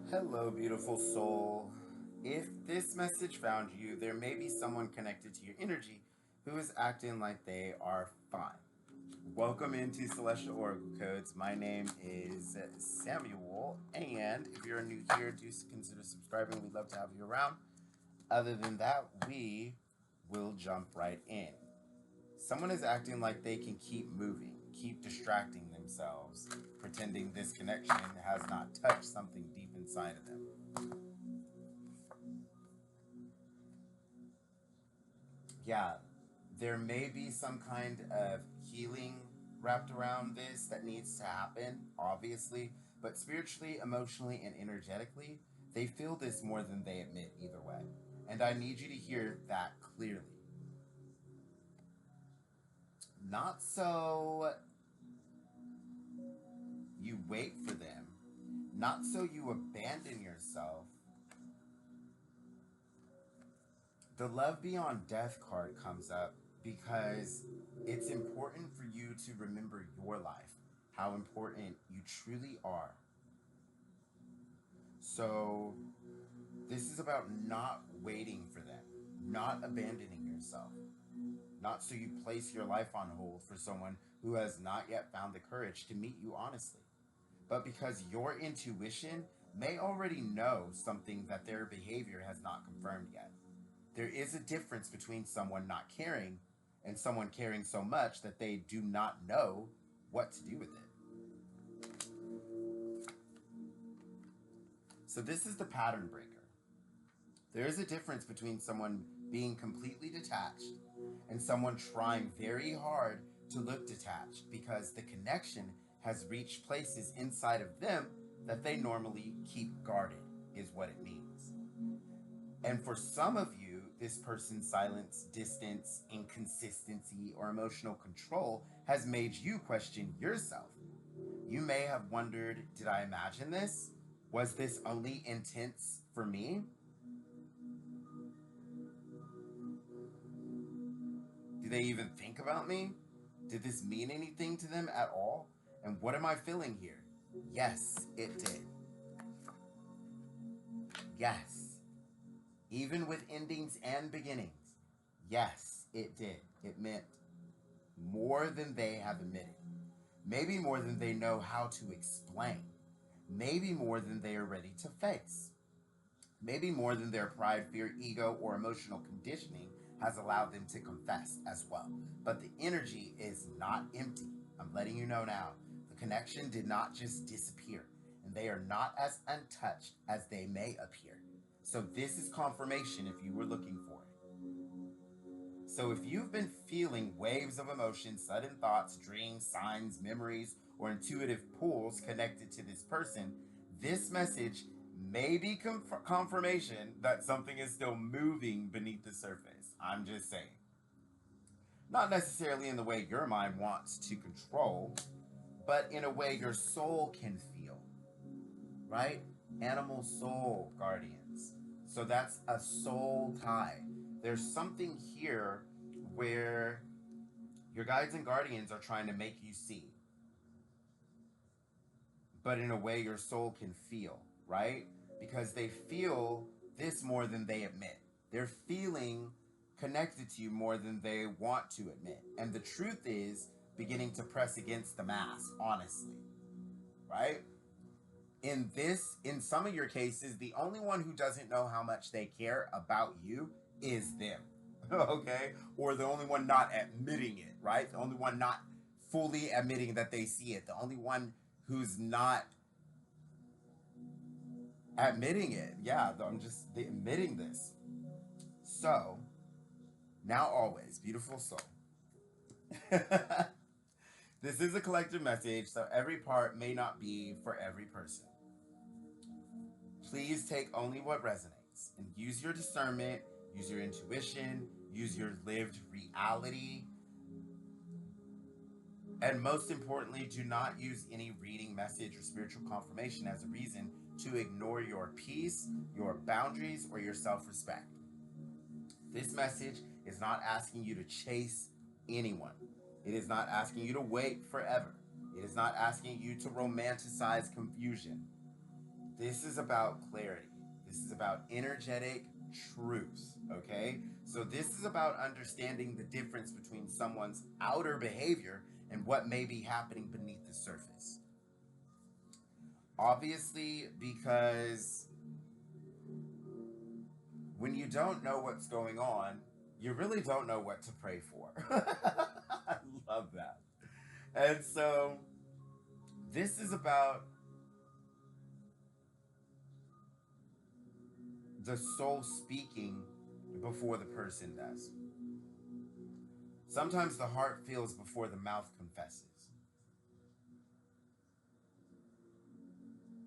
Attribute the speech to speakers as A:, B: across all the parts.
A: Hello, beautiful soul. If this message found you, there may be someone connected to your energy who is acting like they are fine. Welcome into Celestial Oracle Codes. My name is Samuel, and if you're new here, do consider subscribing. We'd love to have you around. Other than that, we will jump right in. Someone is acting like they can keep moving, keep distracting themselves, pretending this connection has not touched something deep inside of them. Yeah, there may be some kind of healing wrapped around this that needs to happen, obviously, but spiritually, emotionally, and energetically, they feel this more than they admit either way. And I need you to hear that clearly. Not so you wait for them, not so you abandon yourself. The Love Beyond Death card comes up because it's important for you to remember your life, how important you truly are. So, this is about not waiting for them, not abandoning yourself, not so you place your life on hold for someone who has not yet found the courage to meet you honestly, but because your intuition may already know something that their behavior has not confirmed yet. There is a difference between someone not caring and someone caring so much that they do not know what to do with it. So, this is the pattern breaker. There is a difference between someone being completely detached and someone trying very hard to look detached because the connection has reached places inside of them that they normally keep guarded, is what it means. And for some of you, this person's silence, distance, inconsistency, or emotional control has made you question yourself. You may have wondered, did I imagine this? Was this only intense for me? Do they even think about me? Did this mean anything to them at all? And what am I feeling here? Yes, it did. Yes. Even with endings and beginnings. Yes, it did. It meant more than they have admitted. Maybe more than they know how to explain. Maybe more than they are ready to face. Maybe more than their pride, fear, ego, or emotional conditioning has allowed them to confess as well. But the energy is not empty. I'm letting you know now. The connection did not just disappear, and they are not as untouched as they may appear. So, this is confirmation if you were looking for it. So, if you've been feeling waves of emotion, sudden thoughts, dreams, signs, memories, or intuitive pulls connected to this person, this message may be confirmation that something is still moving beneath the surface. I'm just saying. Not necessarily in the way your mind wants to control, but in a way your soul can feel, right? Animal soul guardians. So that's a soul tie. There's something here where your guides and guardians are trying to make you see, but in a way your soul can feel, right? Because they feel this more than they admit. They're feeling connected to you more than they want to admit. And the truth is beginning to press against the mask, honestly, right? In some of your cases, the only one who doesn't know how much they care about you is them. Okay? Or the only one not admitting it, right? The only one not fully admitting that they see it. The only one who's not admitting it. Yeah, I'm just admitting this. So, now always, beautiful soul. This is a collective message, so every part may not be for every person. Please take only what resonates and use your discernment, use your intuition, use your lived reality. And most importantly, do not use any reading, message, or spiritual confirmation as a reason to ignore your peace, your boundaries, or your self respect. This message is not asking you to chase anyone. It is not asking you to wait forever. It is not asking you to romanticize confusion. This is about clarity. This is about energetic truth, okay? So this is about understanding the difference between someone's outer behavior and what may be happening beneath the surface. Obviously, because when you don't know what's going on, you really don't know what to pray for. I love that. And so this is about the soul speaking before the person does. Sometimes the heart feels before the mouth confesses.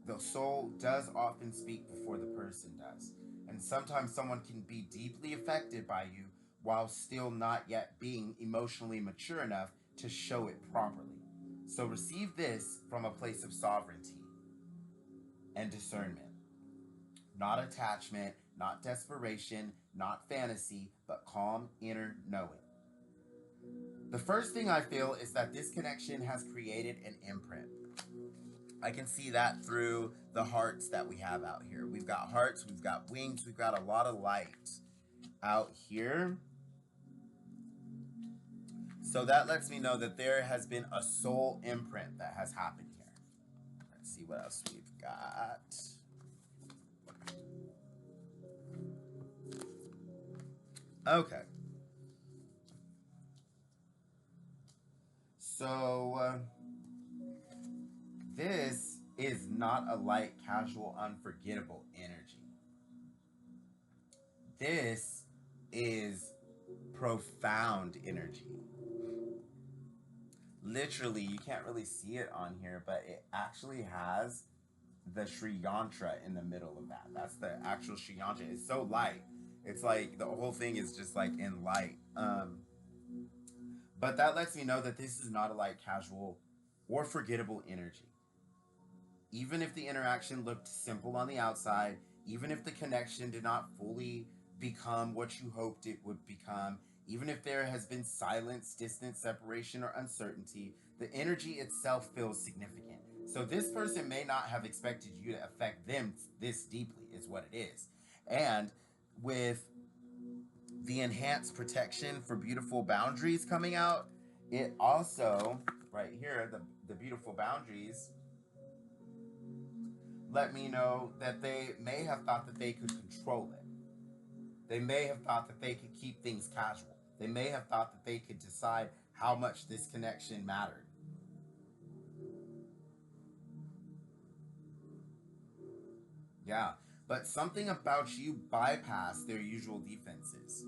A: The soul does often speak before the person does. And sometimes someone can be deeply affected by you while still not yet being emotionally mature enough to show it properly. So receive this from a place of sovereignty and discernment. Not attachment, not desperation, not fantasy, but calm inner knowing. The first thing I feel is that this connection has created an imprint. I can see that through the hearts that we have out here. We've got hearts, we've got wings, we've got a lot of light out here. So that lets me know that there has been a soul imprint that has happened here. Let's see what else we've got. Okay. So this is not a light, casual, unforgettable energy. This is profound energy. Literally, you can't really see it on here, but it actually has the Sri Yantra in the middle of that. That's the actual Sri Yantra. It's so light. It's like the whole thing is just like in light. But that lets me know that this is not a light, casual, or forgettable energy. Even if the interaction looked simple on the outside, even if the connection did not fully become what you hoped it would become, even if there has been silence, distance, separation, or uncertainty, the energy itself feels significant. So this person may not have expected you to affect them this deeply, is what it is. And with the enhanced protection for beautiful boundaries coming out, it also, right here, the beautiful boundaries let me know that they may have thought that they could control it. They may have thought that they could keep things casual. They may have thought that they could decide how much this connection mattered. Yeah, but something about you bypassed their usual defenses.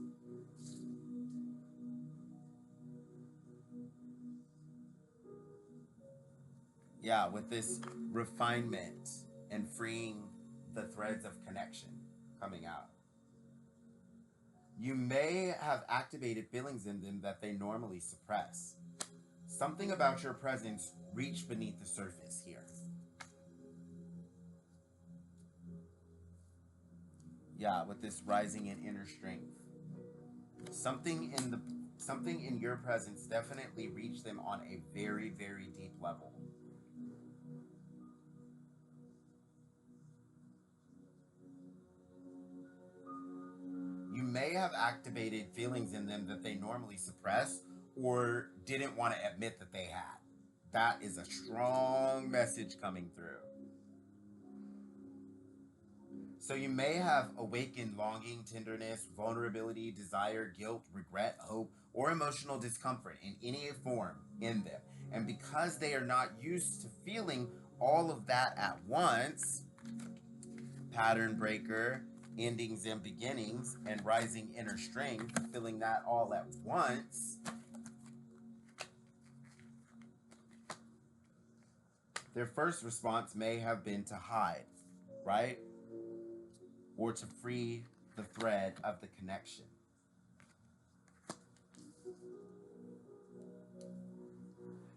A: Yeah, with this refinement and freeing the threads of connection coming out. You may have activated feelings in them that they normally suppress. Something about your presence reached beneath the surface here. Yeah, with this rising in inner strength. Something in the something in your presence definitely reached them on a very, very deep level. You may have activated feelings in them that they normally suppress or didn't want to admit that they had. That is a strong message coming through. So you may have awakened longing, tenderness, vulnerability, desire, guilt, regret, hope, or emotional discomfort in any form in them. And because they are not used to feeling all of that at once, pattern breaker, endings and beginnings, and rising inner strength, feeling that all at once, their first response may have been to hide, right? Or to free the thread of the connection.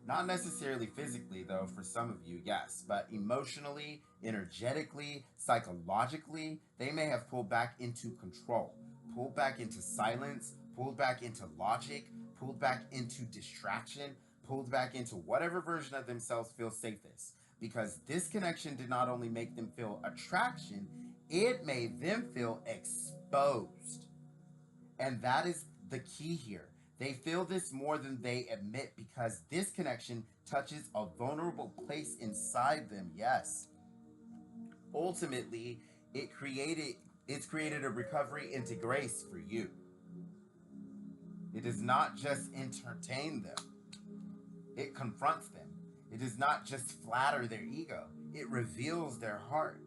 A: Not necessarily physically, though, for some of you, yes, but emotionally, energetically, psychologically, they may have pulled back into control, pulled back into silence, pulled back into logic, pulled back into distraction, pulled back into whatever version of themselves feels safest. because this connection did not only make them feel attraction, it made them feel exposed. And that is the key here. They feel this more than they admit because this connection touches a vulnerable place inside them. Yes. Ultimately, it's created a recovery into grace for you. It does not just entertain them, it confronts them. It does not just flatter their ego, it reveals their heart.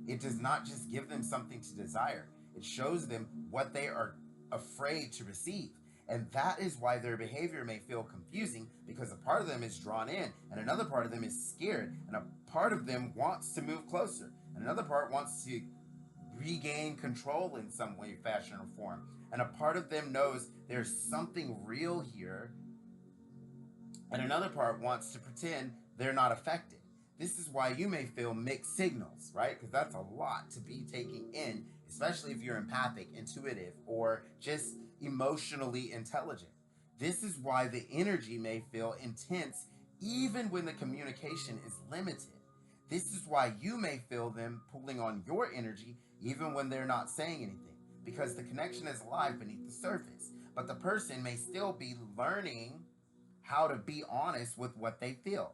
A: It does not just give them something to desire, it shows them what they are afraid to receive. And that is why their behavior may feel confusing, because a part of them is drawn in, and another part of them is scared, and a part of them wants to move closer, and another part wants to regain control in some way, fashion, or form. And a part of them knows there's something real here, and another part wants to pretend they're not affected. This is why you may feel mixed signals, right? Because that's a lot to be taking in, especially if you're empathic, intuitive, or just emotionally intelligent. This is why the energy may feel intense even when the communication is limited. This is why you may feel them pulling on your energy even when they're not saying anything, because the connection is alive beneath the surface. But the person may still be learning how to be honest with what they feel.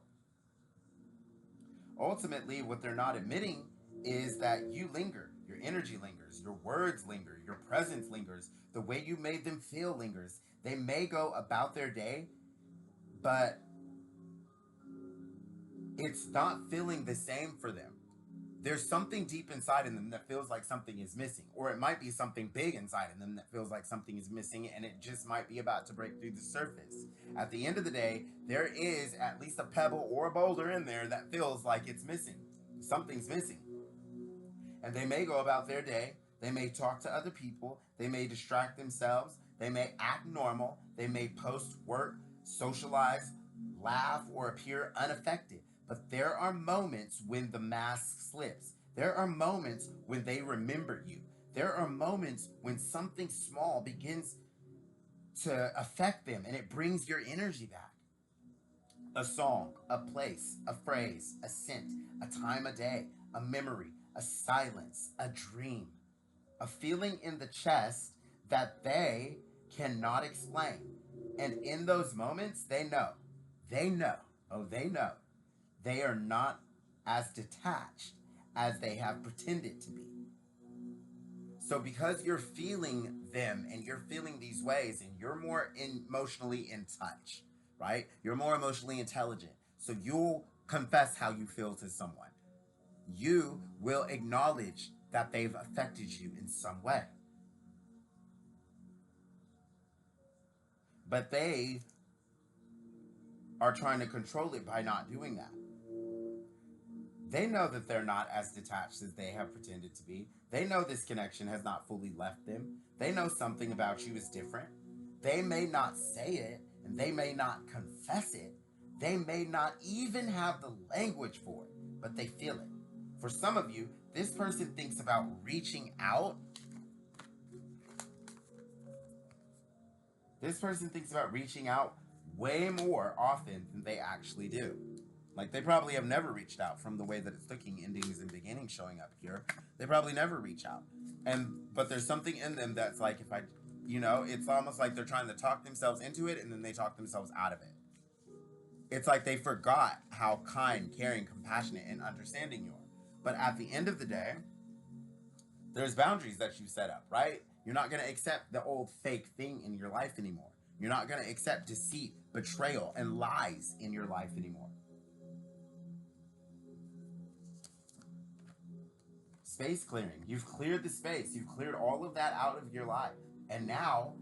A: Ultimately, what they're not admitting is that you linger. Your energy lingers. Your words linger. Your presence lingers. The way you made them feel lingers. They may go about their day, but it's not feeling the same for them. There's something deep inside in them that feels like something is missing. Or it might be something big inside in them that feels like something is missing, and it just might be about to break through the surface. At the end of the day, there is at least a pebble or a boulder in there that feels like it's missing. Something's missing. And they may go about their day. They may talk to other people. They may distract themselves. They may act normal. They may post, work, socialize, laugh, or appear unaffected. But there are moments when the mask slips. There are moments when they remember you. There are moments when something small begins to affect them and it brings your energy back. A song, a place, a phrase, a scent, a time of day, a memory, a silence, a dream, a feeling in the chest that they cannot explain. And in those moments, they know, they know, oh, they know, they are not as detached as they have pretended to be. So because you're feeling them and you're feeling these ways and you're more emotionally in touch, right? You're more emotionally intelligent. So you'll confess how you feel to someone. You will acknowledge that they've affected you in some way. But they are trying to control it by not doing that. They know that they're not as detached as they have pretended to be. They know this connection has not fully left them. They know something about you is different. They may not say it, and they may not confess it. They may not even have the language for it, but they feel it. For some of you, this person thinks about reaching out. This person thinks about reaching out way more often than they actually do. Like, they probably have never reached out from the way that it's looking, endings and beginnings showing up here. They probably never reach out. But there's something in them that's like, if I, it's almost like they're trying to talk themselves into it and then they talk themselves out of it. It's like they forgot how kind, caring, compassionate, and understanding you are. But at the end of the day, there's boundaries that you set up, right? You're not going to accept the old fake thing in your life anymore. You're not going to accept deceit, betrayal, and lies in your life anymore. Space clearing. You've cleared the space. You've cleared all of that out of your life. And now,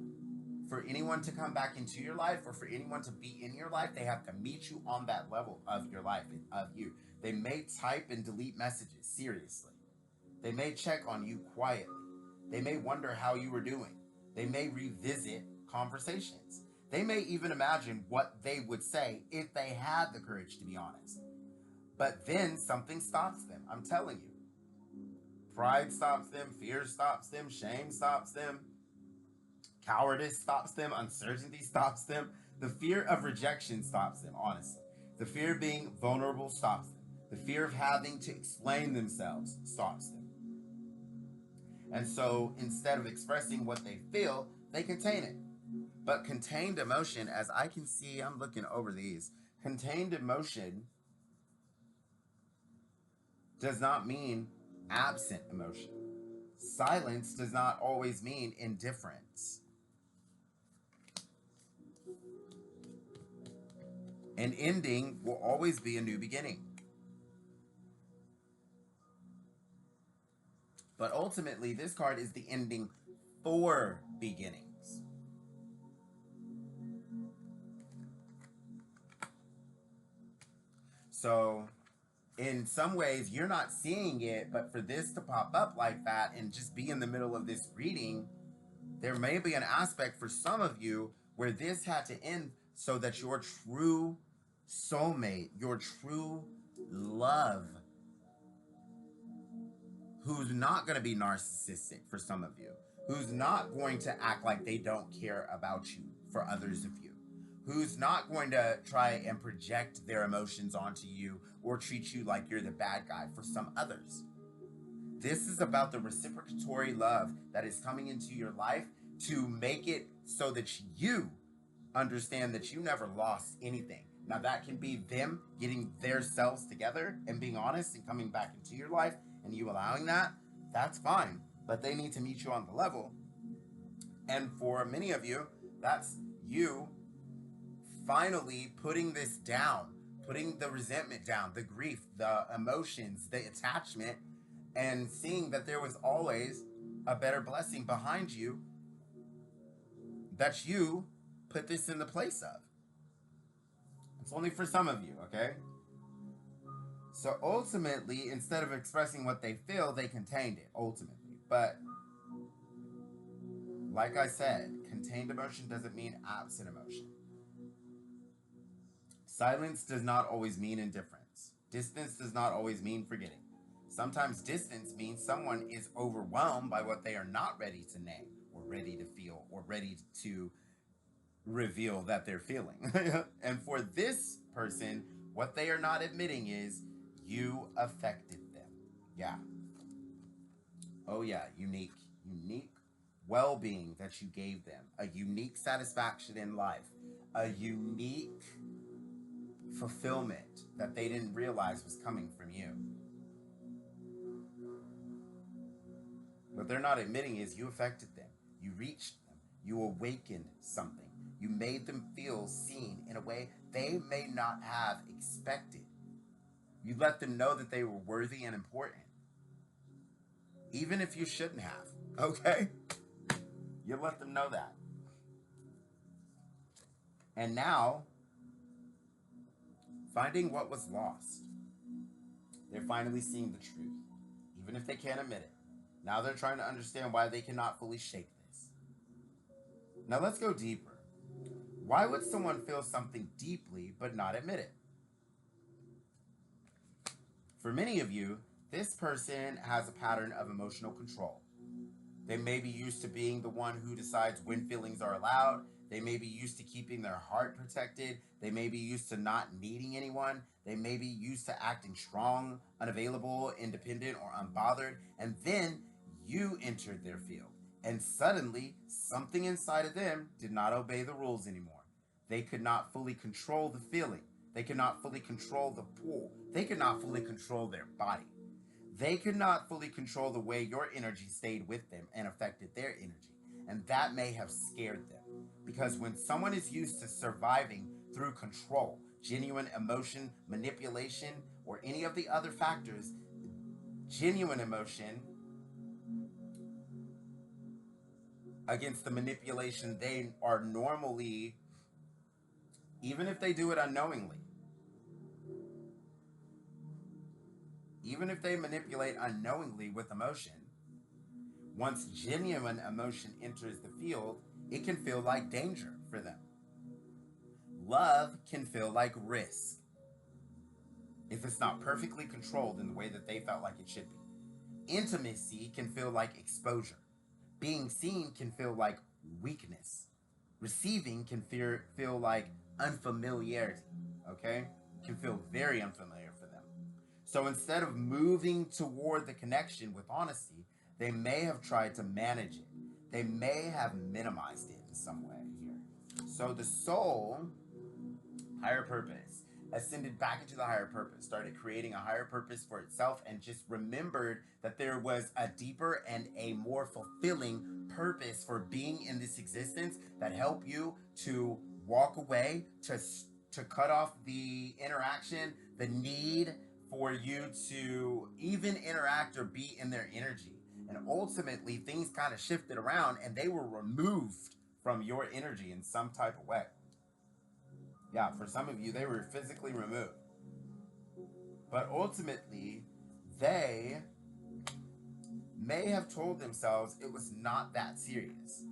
A: for anyone to come back into your life or for anyone to be in your life, they have to meet you on that level of your life, of you. They may type and delete messages, seriously. They may check on you quietly. They may wonder how you were doing. They may revisit conversations. They may even imagine what they would say if they had the courage to be honest. But then something stops them. I'm telling you. Pride stops them. Fear stops them. Shame stops them. Cowardice stops them. Uncertainty stops them. The fear of rejection stops them, honestly. The fear of being vulnerable stops them. The fear of having to explain themselves stops them. And so instead of expressing what they feel, they contain it. But contained emotion, as I can see, I'm looking over these, contained emotion does not mean absent emotion. Silence does not always mean indifference. An ending will always be a new beginning. But ultimately, this card is the ending for beginnings. So, in some ways, you're not seeing it, but for this to pop up like that and just be in the middle of this reading, there may be an aspect for some of you where this had to end so that your true soulmate, your true love, who's not going to be narcissistic for some of you, who's not going to act like they don't care about you for others of you, who's not going to try and project their emotions onto you or treat you like you're the bad guy for some others. This is about the reciprocatory love that is coming into your life to make it so that you understand that you never lost anything. Now, that can be them getting their selves together and being honest and coming back into your life and you allowing that. That's fine. But they need to meet you on the level. And for many of you, that's you finally putting this down, putting the resentment down, the grief, the emotions, the attachment, and seeing that there was always a better blessing behind you that you put this in the place of. It's only for some of you, okay? So ultimately, instead of expressing what they feel, they contained it, ultimately. But like I said, contained emotion doesn't mean absent emotion. Silence does not always mean indifference. Distance does not always mean forgetting. Sometimes distance means someone is overwhelmed by what they are not ready to name or ready to feel or ready to reveal that they're feeling. And for this person, what they are not admitting is you affected them. Yeah. Oh yeah, unique well-being that you gave them, a unique satisfaction in life, a unique fulfillment that they didn't realize was coming from you. What they're not admitting is you affected them. You reached them. You awakened something. You made them feel seen in a way they may not have expected. You let them know that they were worthy and important. Even if you shouldn't have, okay? You let them know that. And now, finding what was lost. They're finally seeing the truth, even if they can't admit it. Now they're trying to understand why they cannot fully shake this. Now let's go deeper. Why would someone feel something deeply but not admit it? For many of you, this person has a pattern of emotional control. They may be used to being the one who decides when feelings are allowed. They may be used to keeping their heart protected. They may be used to not needing anyone. They may be used to acting strong, unavailable, independent, or unbothered. And then you entered their field. And suddenly, something inside of them did not obey the rules anymore. They could not fully control the feeling. They could not fully control the pull. They could not fully control their body. They could not fully control the way your energy stayed with them and affected their energy. And that may have scared them. Because when someone is used to surviving through control, genuine emotion, manipulation, or any of the other factors, genuine emotion against the manipulation they are normally, even if they do it unknowingly, even if they manipulate unknowingly with emotion, once genuine emotion enters the field, it can feel like danger for them. Love can feel like risk if it's not perfectly controlled in the way that they felt like it should be. Intimacy can feel like exposure. Being seen can feel like weakness. Receiving can feel like unfamiliarity, okay? It can feel very unfamiliar for them. So instead of moving toward the connection with honesty, they may have tried to manage it. They may have minimized it in some way here. So the soul, higher purpose, ascended back into the higher purpose, started creating a higher purpose for itself, and just remembered that there was a deeper and a more fulfilling purpose for being in this existence that helped you to walk away, to cut off the interaction, the need for you to even interact or be in their energy. And ultimately, things kind of shifted around and they were removed from your energy in some type of way. Yeah, for some of you, they were physically removed. But ultimately, they may have told themselves it was not that serious.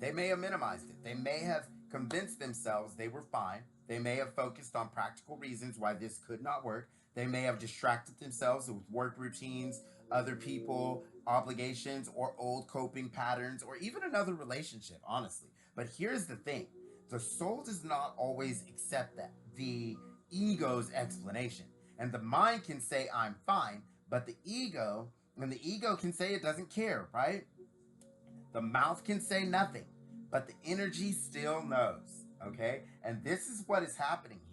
A: They may have minimized it. They may have convinced themselves they were fine. They may have focused on practical reasons why this could not work. They may have distracted themselves with work routines, other people, obligations, or old coping patterns, or even another relationship, honestly. But here's the thing. The soul does not always accept that, the ego's explanation. And the mind can say, I'm fine, but the ego can say it doesn't care, right? The mouth can say nothing, but the energy still knows, okay? And this is what is happening here.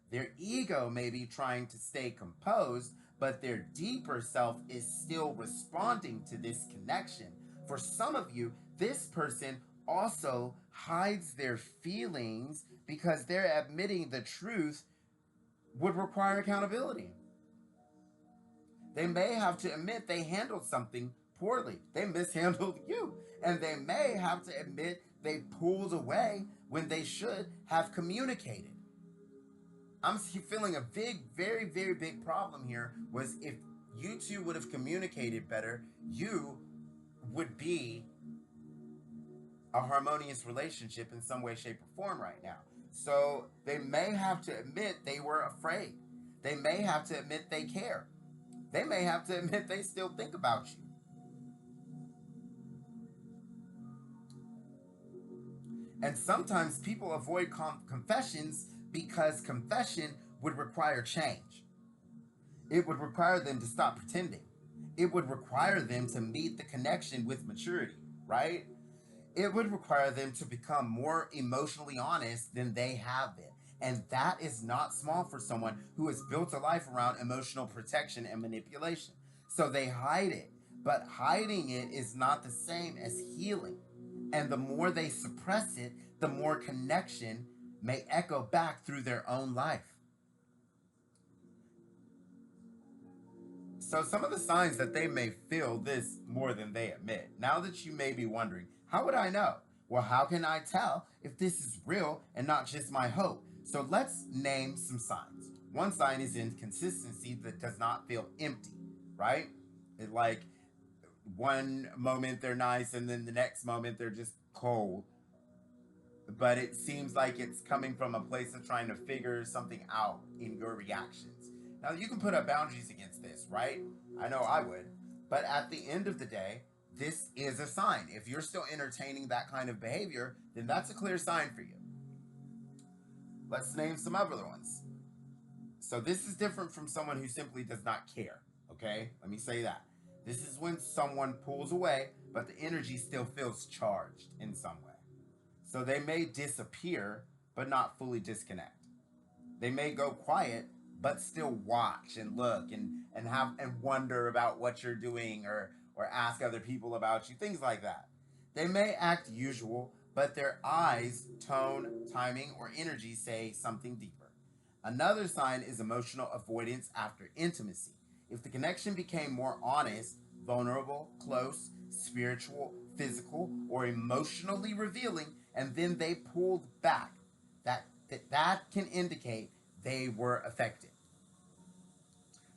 A: Their ego may be trying to stay composed, but their deeper self is still responding to this connection. For some of you, this person also hides their feelings because they're admitting the truth would require accountability. They may have to admit they handled something poorly. They mishandled you. And they may have to admit they pulled away when they should have communicated. I'm feeling a big, very, very big problem here was if you two would have communicated better, you would be a harmonious relationship in some way, shape, or form right now. So they may have to admit they were afraid. They may have to admit they care. They may have to admit they still think about you. And sometimes people avoid confessions because confession would require change. It would require them to stop pretending. It would require them to meet the connection with maturity, right? It would require them to become more emotionally honest than they have been. And that is not small for someone who has built a life around emotional protection and manipulation. So they hide it. But hiding it is not the same as healing. And the more they suppress it, the more connection may echo back through their own life. So some of the signs that they may feel this more than they admit. Now that you may be wondering, how would I know? Well, how can I tell if this is real and not just my hope? So let's name some signs. One sign is inconsistency that does not feel empty, right? It like one moment they're nice and then the next moment they're just cold. But it seems like it's coming from a place of trying to figure something out in your reactions. Now, you can put up boundaries against this, right? I know I would. But at the end of the day, this is a sign. If you're still entertaining that kind of behavior, then that's a clear sign for you. Let's name some other ones. So this is different from someone who simply does not care, okay? Let me say that. This is when someone pulls away, but the energy still feels charged in some way. So they may disappear, but not fully disconnect. They may go quiet, but still watch and look and have and wonder about what you're doing or ask other people about you, things like that. They may act usual, but their eyes, tone, timing, or energy say something deeper. Another sign is emotional avoidance after intimacy. If the connection became more honest, vulnerable, close, spiritual, physical, or emotionally revealing, and then they pulled back, that can indicate they were affected.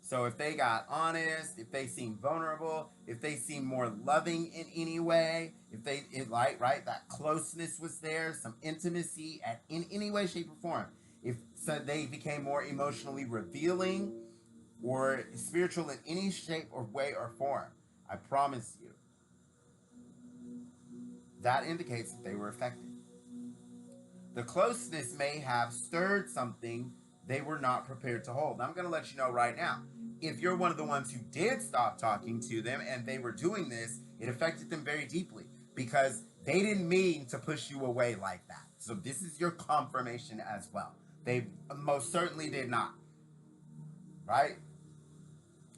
A: So if they got honest, if they seem vulnerable, if they seem more loving in any way, if they right, that closeness was there, some intimacy in any way, shape, or form. If so they became more emotionally revealing or spiritual in any shape or way or form, I promise you, that indicates that they were affected. The closeness may have stirred something they were not prepared to hold. And I'm going to let you know right now, if you're one of the ones who did stop talking to them and they were doing this, it affected them very deeply because they didn't mean to push you away like that. So this is your confirmation as well. They most certainly did not, right?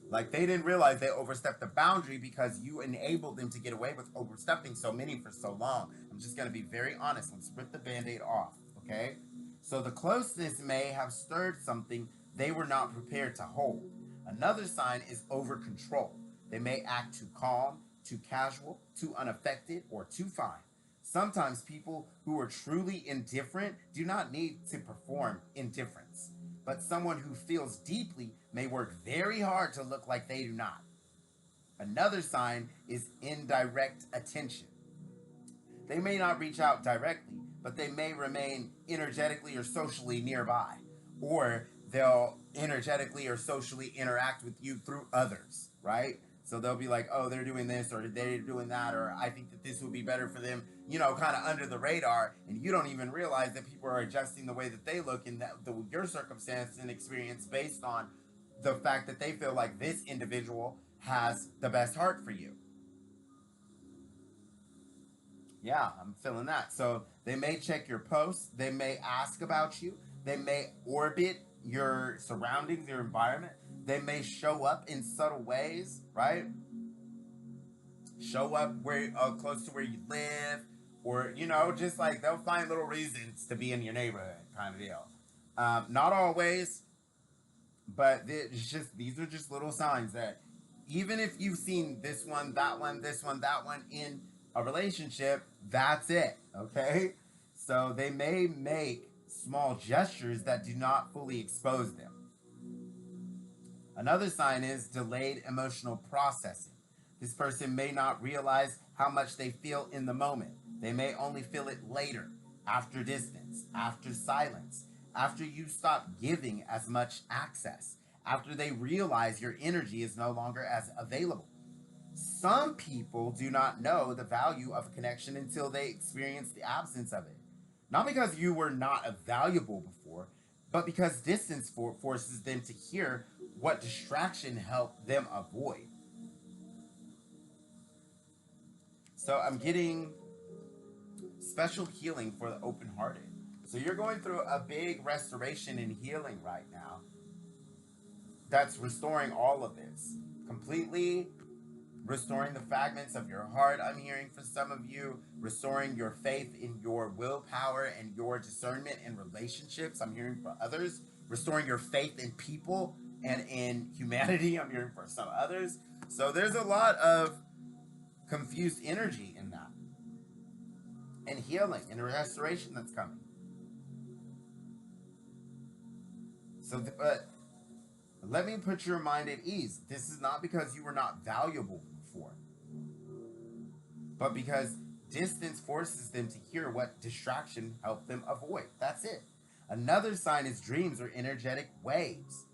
A: Like, they didn't realize they overstepped the boundary because you enabled them to get away with overstepping so many for so long. I'm just going to be very honest. Let's rip the Band-Aid off, okay? So the closeness may have stirred something they were not prepared to hold. Another sign is over control. They may act too calm, too casual, too unaffected, or too fine. Sometimes people who are truly indifferent do not need to perform indifference, but someone who feels deeply may work very hard to look like they do not. Another sign is indirect attention. They may not reach out directly, but they may remain energetically or socially nearby, or they'll energetically or socially interact with you through others, right? So they'll be like, oh, they're doing this, or they're doing that, or I think that this would be better for them, you know, kind of under the radar, and you don't even realize that people are adjusting the way that they look in your circumstance and experience based on the fact that they feel like this individual has the best heart for you. Yeah, I'm feeling that. So they may check your posts, they may ask about you, they may orbit your surroundings, your environment, they may show up in subtle ways, right? Show up where close to where you live, or you know, just like they'll find little reasons to be in your neighborhood, kind of deal. Not always, but it's just these are just little signs that even if you've seen this one, that one, this one, that one in a relationship, that's it. Okay, so they may make small gestures that do not fully expose them. Another sign is delayed emotional processing. This person may not realize how much they feel in the moment. They may only feel it later, after distance, after silence, after you stop giving as much access, after they realize your energy is no longer as available. Some people do not know the value of connection until they experience the absence of it. Not because you were not valuable before, but because distance forces them to hear what distraction helped them avoid. So I'm getting special healing for the open-hearted. So you're going through a big restoration and healing right now that's restoring all of this. Completely restoring the fragments of your heart, I'm hearing for some of you, restoring your faith in your willpower and your discernment in relationships, I'm hearing for others, restoring your faith in people and in humanity, I'm hearing for some others. So there's a lot of confused energy in that, and healing and restoration that's coming. So, but let me put your mind at ease. This is not because you were not valuable before, but because distance forces them to hear what distraction helped them avoid. That's it. Another sign is dreams or energetic waves.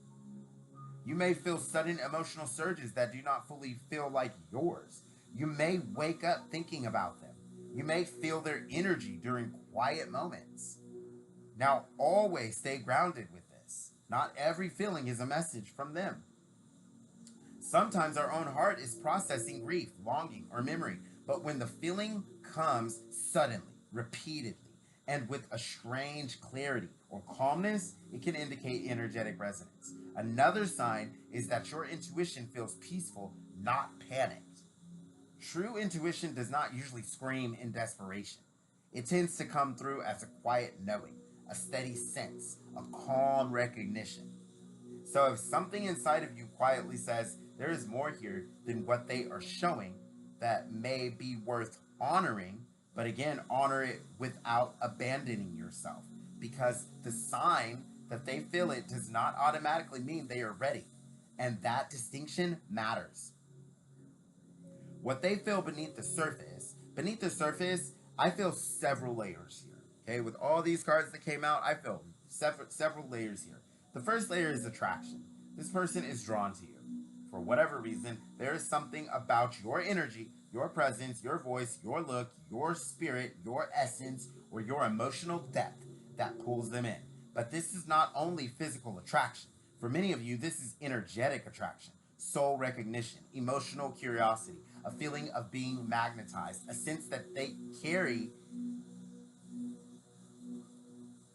A: You may feel sudden emotional surges that do not fully feel like yours. You may wake up thinking about them. You may feel their energy during quiet moments. Now, always stay grounded with this. Not every feeling is a message from them. Sometimes our own heart is processing grief, longing, or memory, but when the feeling comes suddenly, repeatedly, and with a strange clarity or calmness, it can indicate energetic resonance. Another sign is that your intuition feels peaceful, not panicked. True intuition does not usually scream in desperation. It tends to come through as a quiet knowing, a steady sense, a calm recognition. So if something inside of you quietly says there is more here than what they are showing, that may be worth honoring, but again, honor it without abandoning yourself, because the sign that they feel it does not automatically mean they are ready, and that distinction matters. What they feel beneath the surface, I feel several layers here. Okay, with all these cards that came out, I feel several layers here. The first layer is attraction. This person is drawn to you. For whatever reason, there is something about your energy, your presence, your voice, your look, your spirit, your essence, or your emotional depth that pulls them in. But this is not only physical attraction. For many of you, this is energetic attraction, soul recognition, emotional curiosity, a feeling of being magnetized, a sense that they carry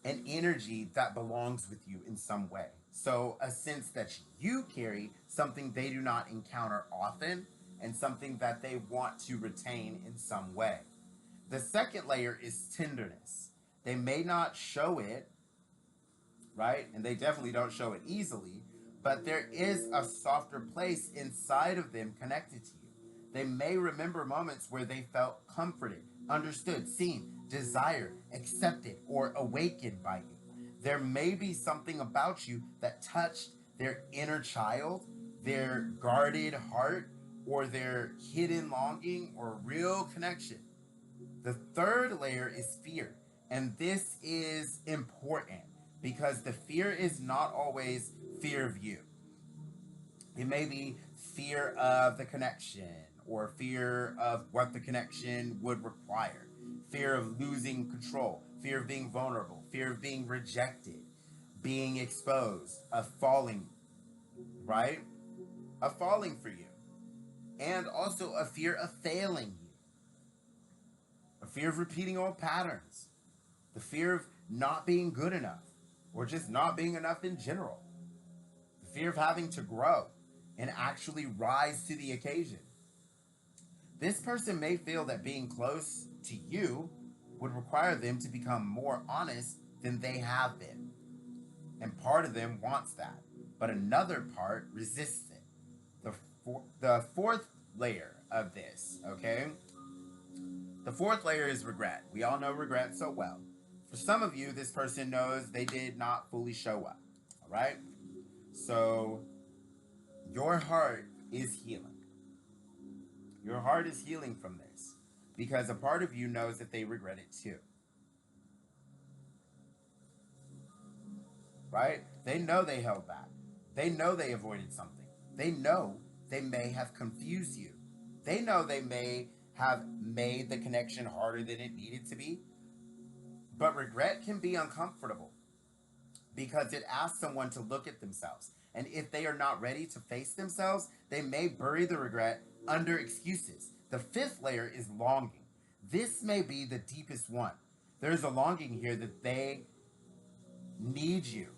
A: an energy that belongs with you in some way. So, a sense that you carry something they do not encounter often and something that they want to retain in some way. The second layer is tenderness. They may not show it, right? And they definitely don't show it easily, but there is a softer place inside of them connected to you. They may remember moments where they felt comforted, understood, seen, desired, accepted, or awakened by you. There may be something about you that touched their inner child, their guarded heart, or their hidden longing or real connection. The third layer is fear. And this is important because the fear is not always fear of you. It may be fear of the connection or fear of what the connection would require, fear of losing control, fear of being vulnerable, fear of being rejected, being exposed, of falling, right? Of falling for you. And also a fear of failing you, a fear of repeating old patterns, the fear of not being good enough or just not being enough in general, the fear of having to grow and actually rise to the occasion. This person may feel that being close to you would require them to become more honest than they have been. And part of them wants that, but another part resists it. The fourth layer of this, okay? The fourth layer is regret. We all know regret so well. For some of you, this person knows they did not fully show up, all right? So your heart is healing. Your heart is healing from this because a part of you knows that they regret it too, right? They know they held back. They know they avoided something. They know they may have confused you. They know they may have made the connection harder than it needed to be. But regret can be uncomfortable because it asks someone to look at themselves. And if they are not ready to face themselves, they may bury the regret under excuses. The fifth layer is longing. This may be the deepest one. There's a longing here that they need you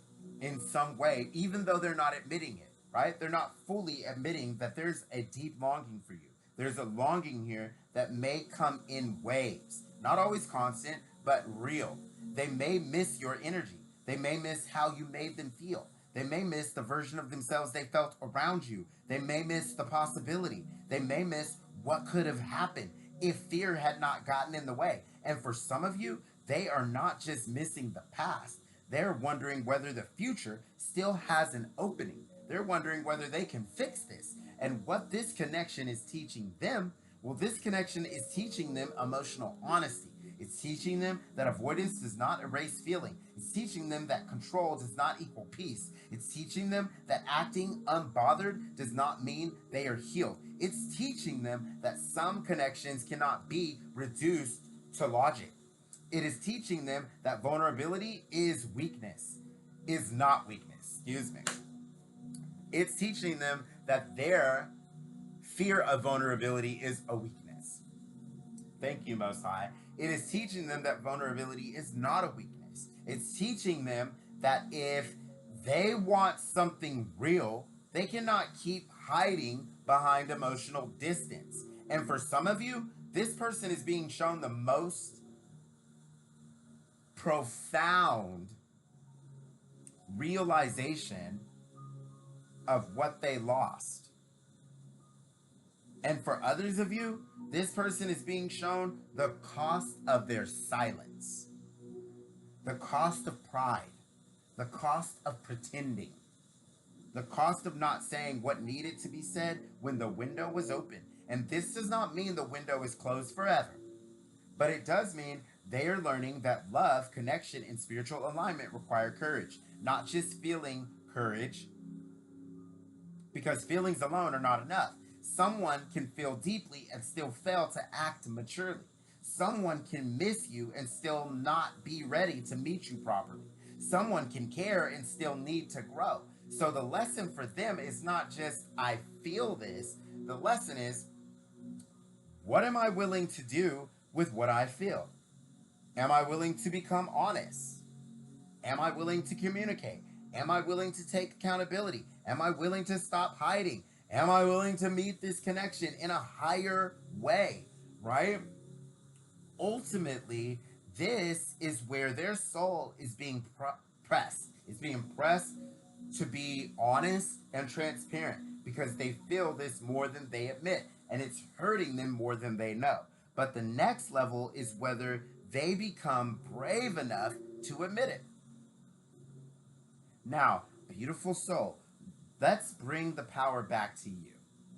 A: in some way, even though they're not admitting it, right? They're not fully admitting that there's a deep longing for you. There's a longing here that may come in waves, not always constant, but real. They may miss your energy. They may miss how you made them feel. They may miss the version of themselves they felt around you. They may miss the possibility. They may miss what could have happened if fear had not gotten in the way. And for some of you, they are not just missing the past. They're wondering whether the future still has an opening. They're wondering whether they can fix this. And what this connection is teaching them, well, this connection is teaching them emotional honesty. It's teaching them that avoidance does not erase feeling. It's teaching them that control does not equal peace. It's teaching them that acting unbothered does not mean they are healed. It's teaching them that some connections cannot be reduced to logic. It is teaching them that vulnerability is weakness, is not weakness. Excuse me. It's teaching them that their fear of vulnerability is a weakness. Thank you, Most High. It is teaching them that vulnerability is not a weakness. It's teaching them that if they want something real, they cannot keep hiding behind emotional distance. And for some of you, this person is being shown the most profound realization of what they lost. And for others of you, this person is being shown the cost of their silence, the cost of pride, the cost of pretending, the cost of not saying what needed to be said when the window was open. And this does not mean the window is closed forever, but it does mean they are learning that love, connection, and spiritual alignment require courage, not just feeling courage, because feelings alone are not enough. Someone can feel deeply and still fail to act maturely. Someone can miss you and still not be ready to meet you properly. someone can care and still need to grow. So the lesson for them is not just, I feel this. The lesson is, what am I willing to do with what I feel? Am I willing to become honest? Am I willing to communicate? Am I willing to take accountability? Am I willing to stop hiding? Am I willing to meet this connection in a higher way, right? Ultimately, this is where their soul is being pressed. It's being pressed to be honest and transparent because they feel this more than they admit, and it's hurting them more than they know. But the next level is whether they become brave enough to admit it. Now, beautiful soul, let's bring the power back to you,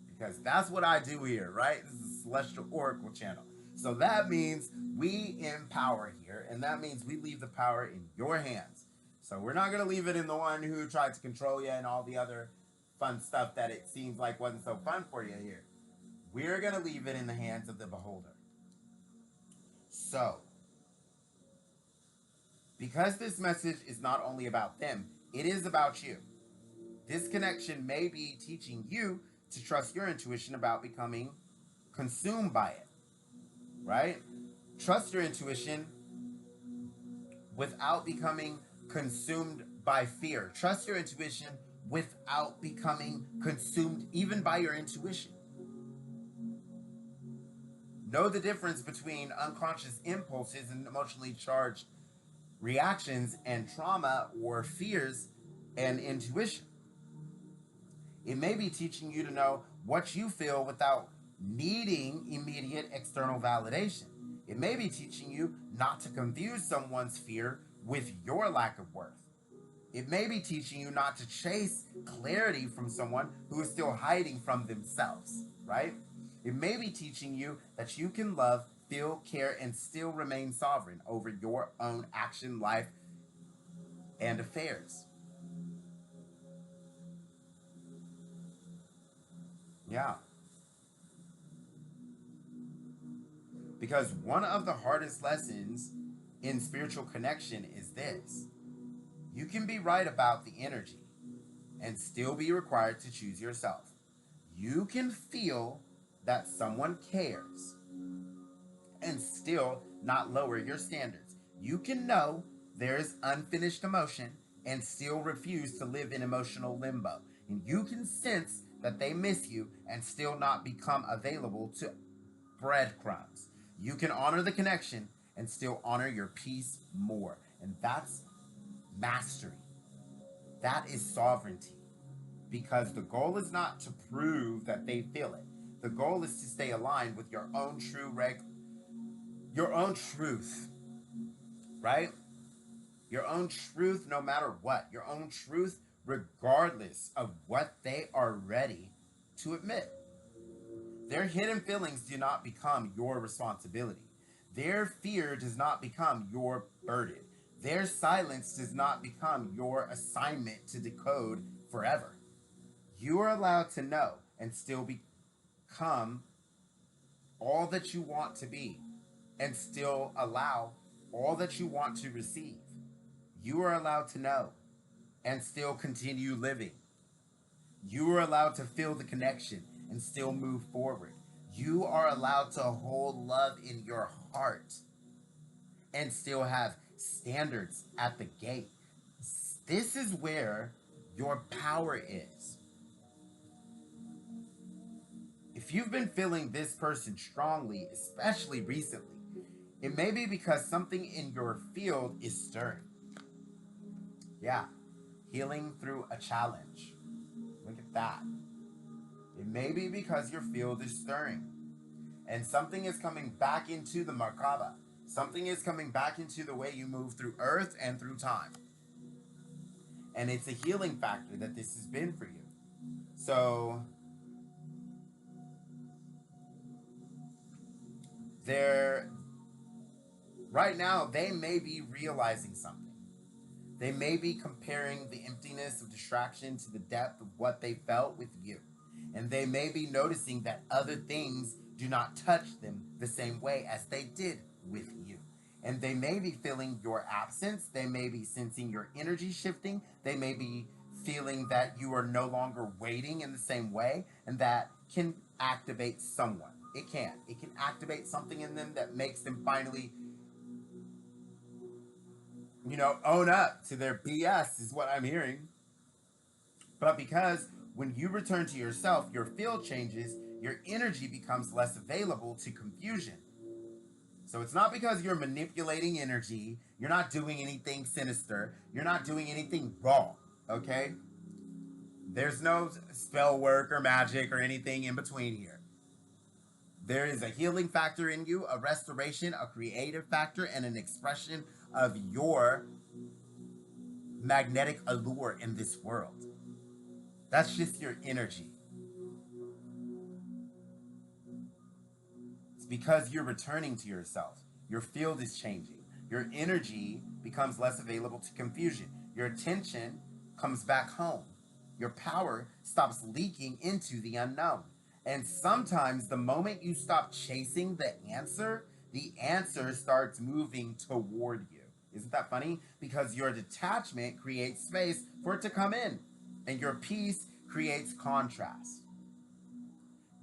A: because that's what I do here, right? This is a Celestial Oracle channel. So that means we empower here, and that means we leave the power in your hands. So we're not going to leave it in the one who tried to control you and all the other fun stuff that it seems like wasn't so fun for you here. We're going to leave it in the hands of the beholder. So, because this message is not only about them, it is about you. This connection may be teaching you to trust your intuition about becoming consumed by it, right? Trust your intuition without becoming consumed by fear. Trust your intuition without becoming consumed even by your intuition. Know the difference between unconscious impulses and emotionally charged reactions and trauma or fears and intuition. It may be teaching you to know what you feel without needing immediate external validation. It may be teaching you not to confuse someone's fear with your lack of worth. It may be teaching you not to chase clarity from someone who is still hiding from themselves, right? It may be teaching you that you can love, feel, care, and still remain sovereign over your own action, life, and affairs. Yeah. Because one of the hardest lessons in spiritual connection is this: you can be right about the energy and still be required to choose yourself. You can feel that someone cares and still not lower your standards. You can know there's unfinished emotion and still refuse to live in emotional limbo. And you can sense that they miss you and still not become available to breadcrumbs. You can honor the connection and still honor your peace more. And that's mastery. That is sovereignty. Because the goal is not to prove that they feel it. The goal is to stay aligned with your own your own truth, right? Your own truth no matter what. Your own truth regardless of what they are ready to admit. Their hidden feelings do not become your responsibility. Their fear does not become your burden. Their silence does not become your assignment to decode forever. You are allowed to know and still become all that you want to be and still allow all that you want to receive. You are allowed to know and still continue living. You are allowed to feel the connection and still move forward. You are allowed to hold love in your heart and still have standards at the gate. This is where your power is. If you've been feeling this person strongly, especially recently, it may be because something in your field is stirring. Yeah, healing through a challenge. Look at that. It may be because your field is stirring and something is coming back into the Merkaba. Something is coming back into the way you move through earth and through time. And it's a healing factor that this has been for you. So right now, they may be realizing something. They may be comparing the emptiness of distraction to the depth of what they felt with you. And they may be noticing that other things do not touch them the same way as they did with you. And they may be feeling your absence. They may be sensing your energy shifting. They may be feeling that you are no longer waiting in the same way. And that can activate someone. It can. It can activate something in them that makes them finally, own up to their BS, is what I'm hearing. But because when you return to yourself, your field changes, your energy becomes less available to confusion. So it's not because you're manipulating energy, you're not doing anything sinister, you're not doing anything wrong, okay? There's no spell work or magic or anything in between here. There is a healing factor in you, a restoration, a creative factor, and an expression of your magnetic allure in this world. That's just your energy. It's because you're returning to yourself. Your field is changing. Your energy becomes less available to confusion. Your attention comes back home. Your power stops leaking into the unknown. And sometimes the moment you stop chasing the answer starts moving toward you. Isn't that funny? Because your detachment creates space for it to come in, and your peace creates contrast.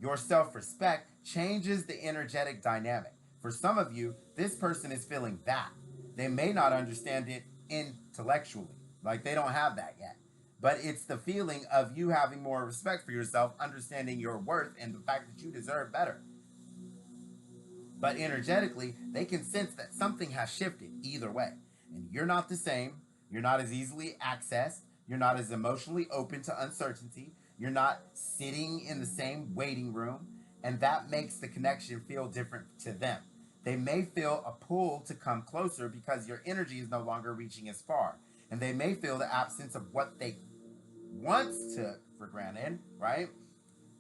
A: Your self respect changes the energetic dynamic. For some of you, this person is feeling that. They may not understand it intellectually, like they don't have that yet. But it's the feeling of you having more respect for yourself, understanding your worth, and the fact that you deserve better. But energetically, they can sense that something has shifted either way. And you're not the same. You're not as easily accessed. You're not as emotionally open to uncertainty. You're not sitting in the same waiting room. And that makes the connection feel different to them. They may feel a pull to come closer because your energy is no longer reaching as far. And they may feel the absence of what they once took for granted, right?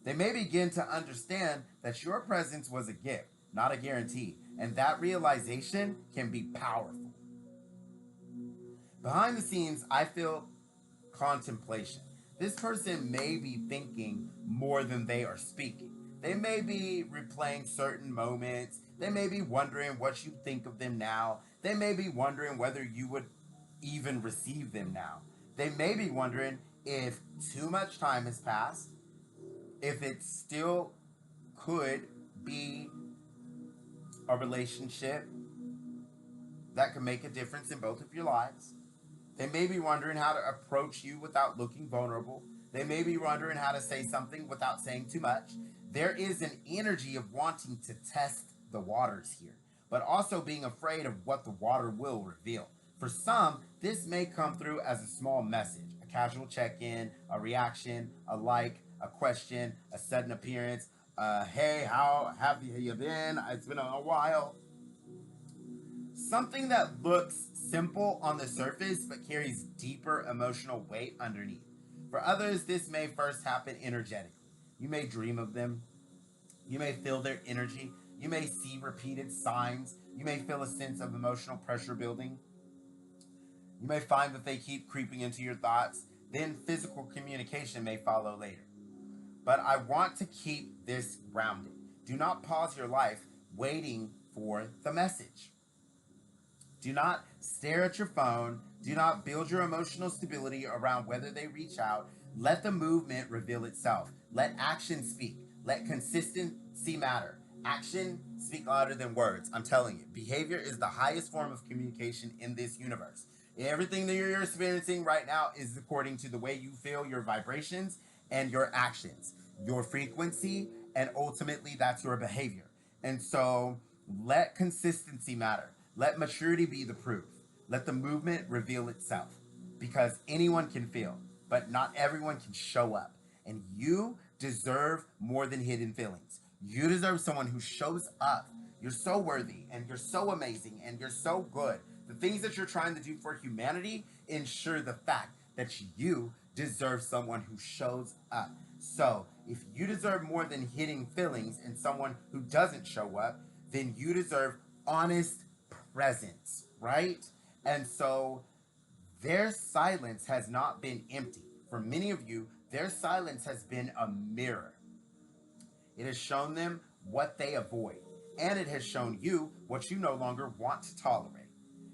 A: They may begin to understand that your presence was a gift, not a guarantee. And that realization can be powerful. Behind the scenes, I feel contemplation. This person may be thinking more than they are speaking. They may be replaying certain moments. They may be wondering what you think of them now. They may be wondering whether you would even receive them now. They may be wondering if too much time has passed, if it still could be a relationship that can make a difference in both of your lives. They may be wondering how to approach you without looking vulnerable. They may be wondering how to say something without saying too much. There is an energy of wanting to test the waters here, but also being afraid of what the water will reveal. For some, this may come through as a small message, a casual check-in, a reaction, a like, a question, a sudden appearance. Hey, how have you been? It's been a while. Something that looks simple on the surface but carries deeper emotional weight underneath. For others, this may first happen energetically. You may dream of them. You may feel their energy. You may see repeated signs. You may feel a sense of emotional pressure building. You may find that they keep creeping into your thoughts. Then physical communication may follow later. But I want to keep this grounded. Do not pause your life waiting for the message. Do not stare at your phone. Do not build your emotional stability around whether they reach out. Let the movement reveal itself. Let action speak. Let consistency matter. Action speak louder than words. I'm telling you, behavior is the highest form of communication in this universe. Everything that you're experiencing right now is according to the way you feel, your vibrations, and your actions, your frequency, and ultimately that's your behavior. And so let consistency matter. Let maturity be the proof. Let the movement reveal itself. Because anyone can feel, but not everyone can show up. And you deserve more than hidden feelings. You deserve someone who shows up. You're so worthy, and you're so amazing, and you're so good. The things that you're trying to do for humanity ensure the fact that you deserve someone who shows up. So, if you deserve more than hidden feelings and someone who doesn't show up, then you deserve honest presence, right? And so their silence has not been empty. For many of you, their silence has been a mirror. It has shown them what they avoid. and it has shown you what you no longer want to tolerate.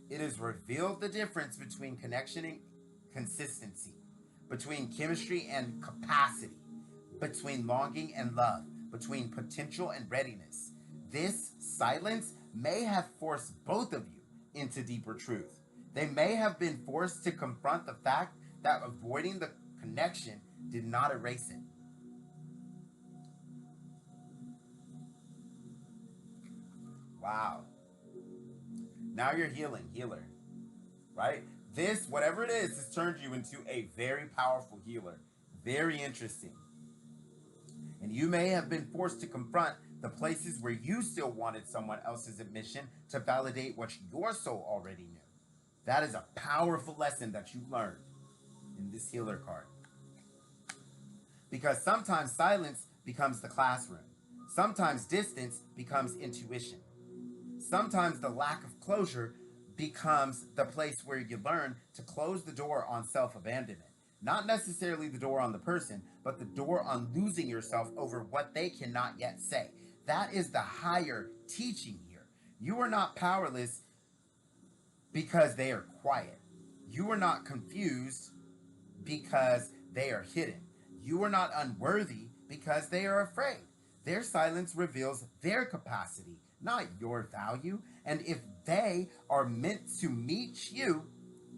A: It has revealed the difference between connection and consistency, between chemistry and capacity, between longing and love, between potential and readiness. This silence may have forced both of you into deeper truth. They may have been forced to confront the fact that avoiding the connection did not erase it. Wow. Now you're healing, healer, right? This, whatever it is, has turned you into a very powerful healer. Very interesting. And you may have been forced to confront the places where you still wanted someone else's admission to validate what your soul already knew. That is a powerful lesson that you learned in this healer card. Because sometimes silence becomes the classroom. Sometimes distance becomes intuition. Sometimes the lack of closure becomes the place where you learn to close the door on self-abandonment. Not necessarily the door on the person, but the door on losing yourself over what they cannot yet say. That is the higher teaching here. You are not powerless because they are quiet. You are not confused because they are hidden. You are not unworthy because they are afraid. Their silence reveals their capacity, not your value. And if they are meant to meet you,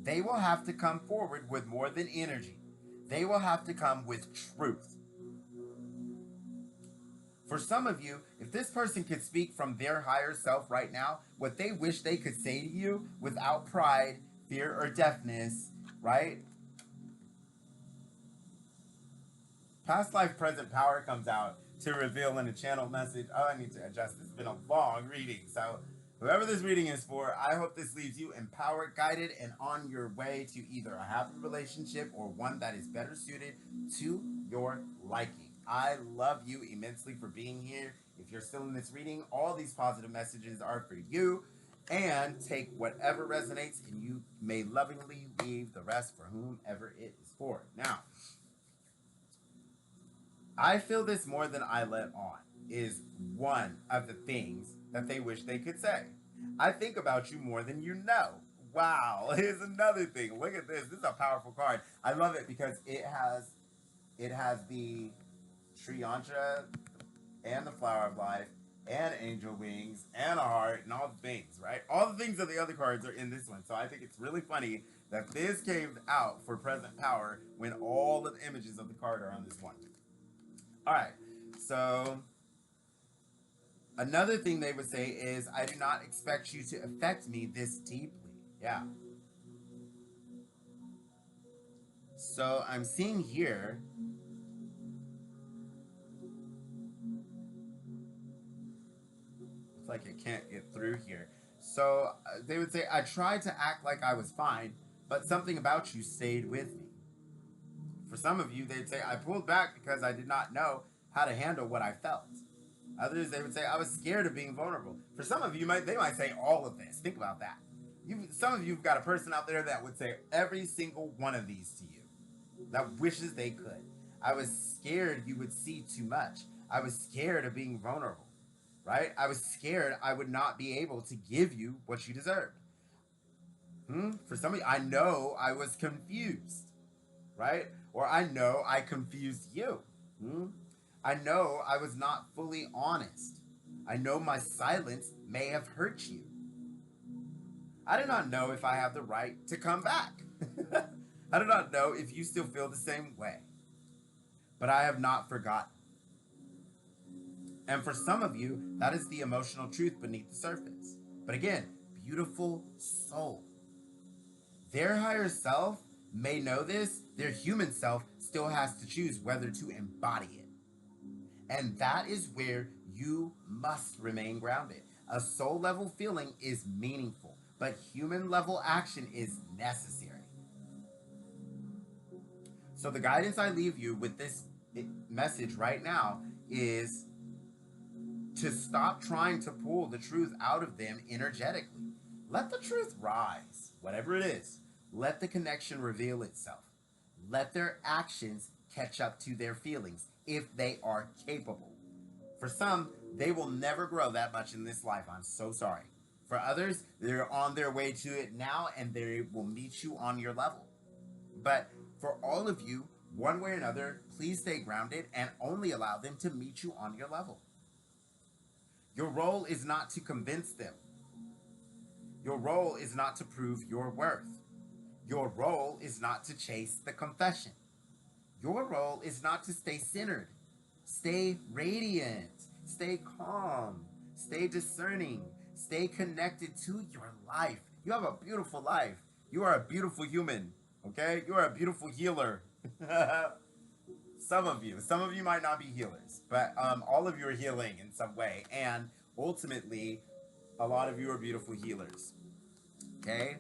A: they will have to come forward with more than energy. They will have to come with truth. For some of you, if this person could speak from their higher self right now, what they wish they could say to you without pride, fear, or deafness, right? Past life, present power comes out to reveal in a channel message. Oh, I need to adjust this. It's been a long reading. So whoever this reading is for, I hope this leaves you empowered, guided, and on your way to either a happy relationship or one that is better suited to your liking. I love you immensely for being here. If you're still in this reading, all these positive messages are for you. And take whatever resonates, and you may lovingly leave the rest for whomever it is for. Now, I feel this more than I let on is one of the things that they wish they could say. I think about you more than you know. Wow, here's another thing. Look at this. This is a powerful card. I love it because it has the Triantra and the Flower of Life and angel wings and a heart and all the things, right? All the things of the other cards are in this one. So I think it's really funny that this came out for present power when all of the images of the card are on this one. All right, so another thing they would say is, I do not expect you to affect me this deeply. Yeah. So I'm seeing here, it's like it can't get through here. So they would say, I tried to act like I was fine, but something about you stayed with me. For some of you, they'd say, I pulled back because I did not know how to handle what I felt. Others, they would say, I was scared of being vulnerable. For some of you, they might say all of this. Think about that. Some of you have got a person out there that would say every single one of these to you, that wishes they could. I was scared you would see too much. I was scared of being vulnerable, right? I was scared I would not be able to give you what you deserved. For some of you, I know I was confused, right? Or I know I confused you. I know I was not fully honest. I know my silence may have hurt you. I do not know if I have the right to come back. I do not know if you still feel the same way. But I have not forgotten. And for some of you, that is the emotional truth beneath the surface. But again, beautiful soul. Their higher self may know this. Their human self still has to choose whether to embody it. And that is where you must remain grounded. A soul level feeling is meaningful, but human level action is necessary. So the guidance I leave you with this message right now is to stop trying to pull the truth out of them energetically. Let the truth rise, whatever it is. Let the connection reveal itself. Let their actions catch up to their feelings if they are capable. For some, They will never grow that much in this life. I'm so sorry. For others, they're on their way to it now and they will meet you on your level. But for all of you, one way or another, please stay grounded and only allow them to meet you on your level. Your role is not to convince them. Your role is not to prove your worth. Your role is not to chase the confession. Your role is not to stay centered. Stay radiant. Stay calm. Stay discerning. Stay connected to your life. You have a beautiful life. You are a beautiful human. Okay? You are a beautiful healer. Some of you might not be healers, but all of you are healing in some way. And ultimately, a lot of you are beautiful healers. Okay?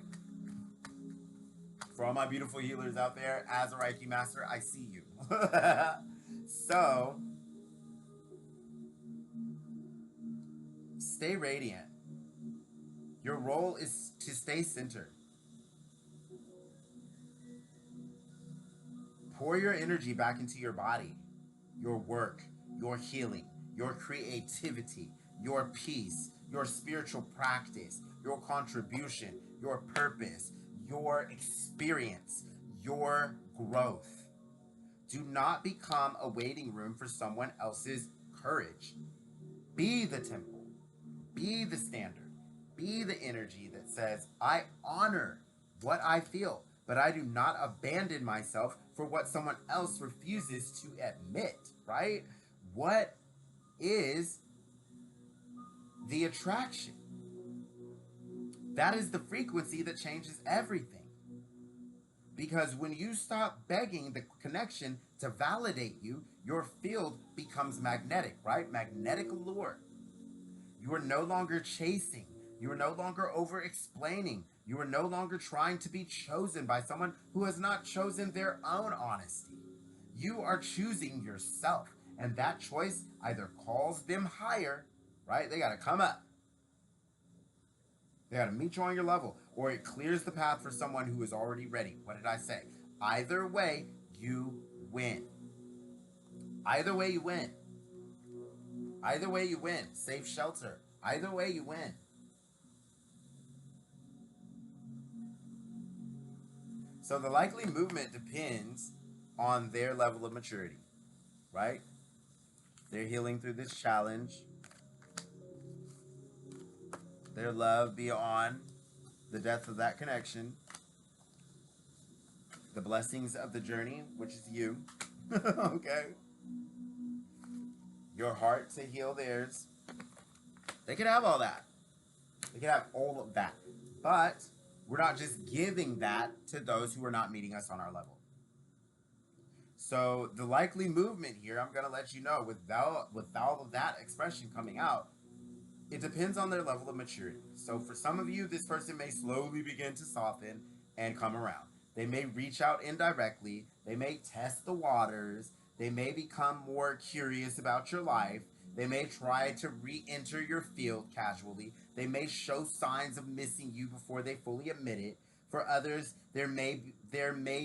A: For all my beautiful healers out there, as a Reiki master, I see you. So, stay radiant. Your role is to stay centered. Pour your energy back into your body, your work, your healing, your creativity, your peace, your spiritual practice, your contribution, your purpose, your experience, your growth. Do not become a waiting room for someone else's courage. Be the temple. Be the standard. Be the energy that says, I honor what I feel, but I do not abandon myself for what someone else refuses to admit, right? What is the attraction? That is the frequency that changes everything. Because when you stop begging the connection to validate you, your field becomes magnetic, right? Magnetic allure. You are no longer chasing. You are no longer over-explaining. You are no longer trying to be chosen by someone who has not chosen their own honesty. You are choosing yourself. And that choice either calls them higher, right? They got to come up. They got to meet you on your level. Or it clears the path for someone who is already ready. What did I say? Either way, you win. Either way, you win. Either way, you win. Safe shelter. Either way, you win. So the likely movement depends on their level of maturity, right? They're healing through this challenge. Their love beyond the depth of that connection. The blessings of the journey, which is you. Okay? Your heart to heal theirs. They could have all that. They could have all of that. But we're not just giving that to those who are not meeting us on our level. So the likely movement here, I'm going to let you know, with all of that expression coming out, it depends on their level of maturity. So for some of you, this person may slowly begin to soften and come around. They may reach out indirectly. They may test the waters. They may become more curious about your life. They may try to re-enter your field casually. They may show signs of missing you before they fully admit it. For others, there may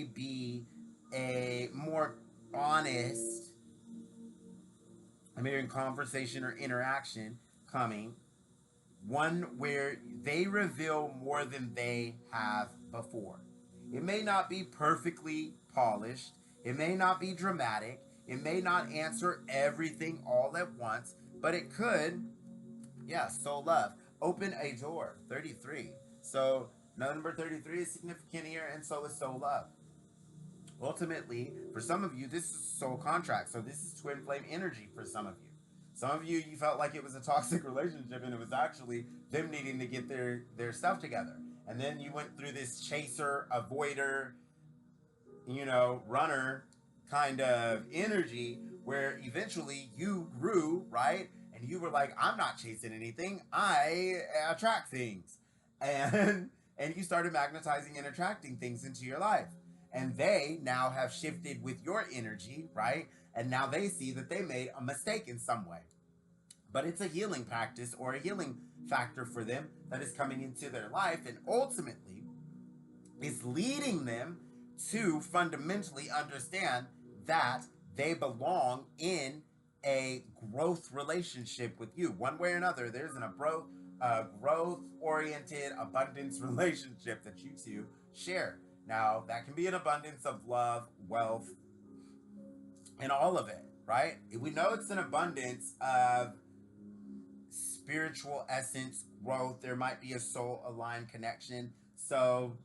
A: be a more honest, conversation or interaction coming. One where they reveal more than they have before. It may not be perfectly polished. It may not be dramatic. It may not answer everything all at once, but it could, soul love, open a door. 33. So number 33 is significant here, and so is soul love. Ultimately, for some of you, this is soul contract. So this is twin flame energy for some of you. Some of you felt like it was a toxic relationship, and it was actually them needing to get their stuff together. And then you went through this chaser, avoider, runner kind of energy where eventually you grew, right? And you were like, I'm not chasing anything. I attract things. And you started magnetizing and attracting things into your life. And they now have shifted with your energy, right? And now they see that they made a mistake in some way. But it's a healing practice or a healing factor for them that is coming into their life, and ultimately is leading them to fundamentally understand that they belong in a growth relationship with you. One way or another, there's a growth-oriented abundance relationship that you two share. Now, that can be an abundance of love, wealth, and all of it, right? We know it's an abundance of spiritual essence, growth. There might be a soul aligned connection. So,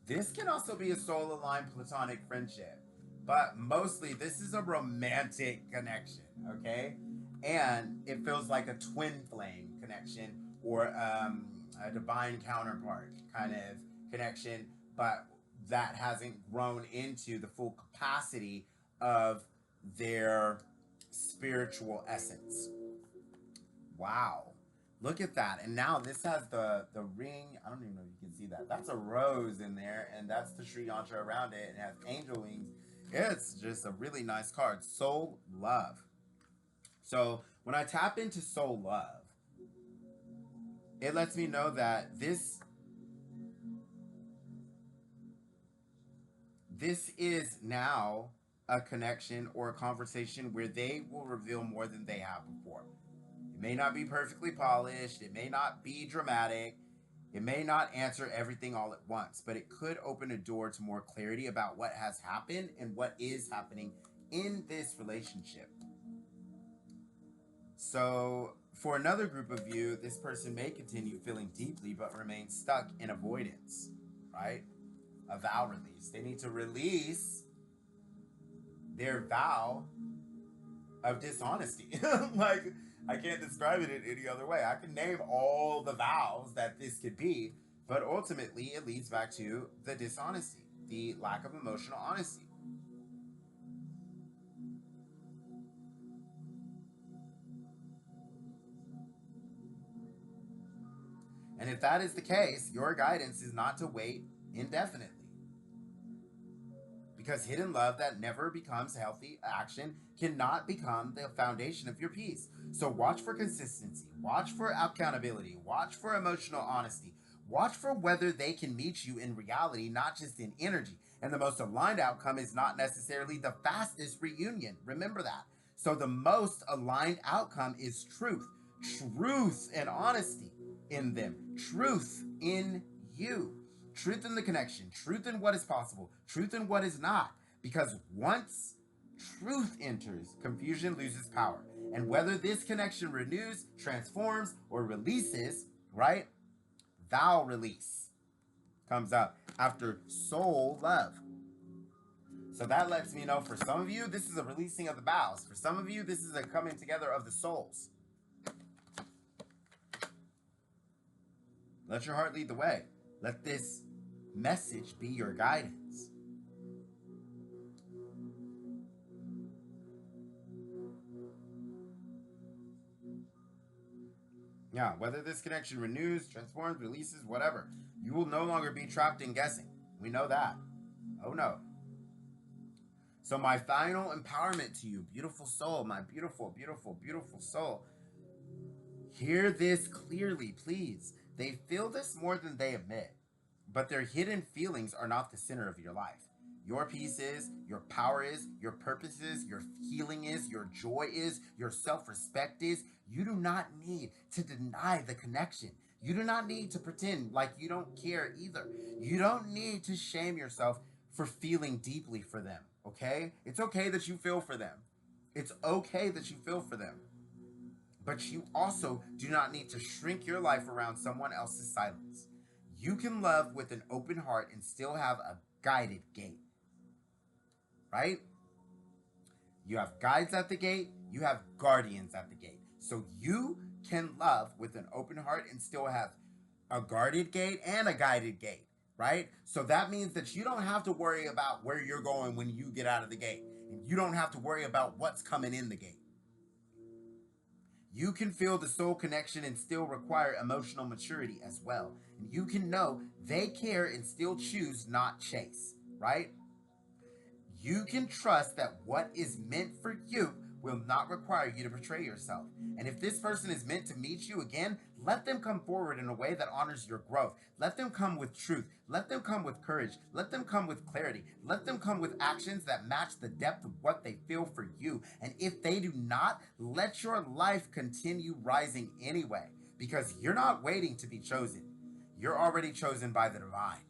A: this can also be a soul aligned platonic friendship, but mostly this is a romantic connection, okay? And it feels like a twin flame connection or a divine counterpart kind of connection, but that hasn't grown into the full capacity of their spiritual essence. Wow. Look at that. And now this has the ring. I don't even know if you can see that. That's a rose in there, and that's the Sri Yantra around it, and it has angel wings. It's just a really nice card. Soul love. So when I tap into soul love, it lets me know that this is now a connection or a conversation where they will reveal more than they have before. It may not be perfectly polished. It may not be dramatic. It may not answer everything all at once, but it could open a door to more clarity about what has happened and what is happening in this relationship. So, for another group of you, this person may continue feeling deeply but remain stuck in avoidance, right? A vow release. They need to release their vow of dishonesty. Like, I can't describe it in any other way. I can name all the vows that this could be, but ultimately it leads back to the dishonesty, the lack of emotional honesty. And if that is the case, your guidance is not to wait indefinitely. Because hidden love that never becomes healthy action cannot become the foundation of your peace. So watch for consistency, watch for accountability, watch for emotional honesty, watch for whether they can meet you in reality, not just in energy. And the most aligned outcome is not necessarily the fastest reunion. Remember that. So the most aligned outcome is truth and honesty in them, truth in you. Truth in the connection, truth in what is possible, truth in what is not. Because once truth enters, confusion loses power. And whether this connection renews, transforms, or releases, right? Vow release comes up after soul love. So that lets me know for some of you, this is a releasing of the vows. For some of you, this is a coming together of the souls. Let your heart lead the way. Let this message be your guidance. Yeah, whether this connection renews, transforms, releases, whatever, you will no longer be trapped in guessing. We know that. Oh no. So my final empowerment to you, beautiful soul, my beautiful, beautiful, beautiful soul. Hear this clearly, please. They feel this more than they admit, but their hidden feelings are not the center of your life. Your peace is, your power is, your purpose is, your healing is, your joy is, your self respect is. You do not need to deny the connection. You do not need to pretend like you don't care either. You don't need to shame yourself for feeling deeply for them, okay? It's okay that you feel for them. It's okay that you feel for them. But you also do not need to shrink your life around someone else's silence. You can love with an open heart and still have a guided gate, right? You have guides at the gate, you have guardians at the gate. So you can love with an open heart and still have a guarded gate and a guided gate, right? So that means that you don't have to worry about where you're going when you get out of the gate. And you don't have to worry about what's coming in the gate. You can feel the soul connection and still require emotional maturity as well. And you can know they care and still choose not chase, right? You can trust that what is meant for you will not require you to betray yourself. And if this person is meant to meet you again, let them come forward in a way that honors your growth. Let them come with truth. Let them come with courage. Let them come with clarity. Let them come with actions that match the depth of what they feel for you. And if they do not, let your life continue rising anyway, because you're not waiting to be chosen. You're already chosen by the divine.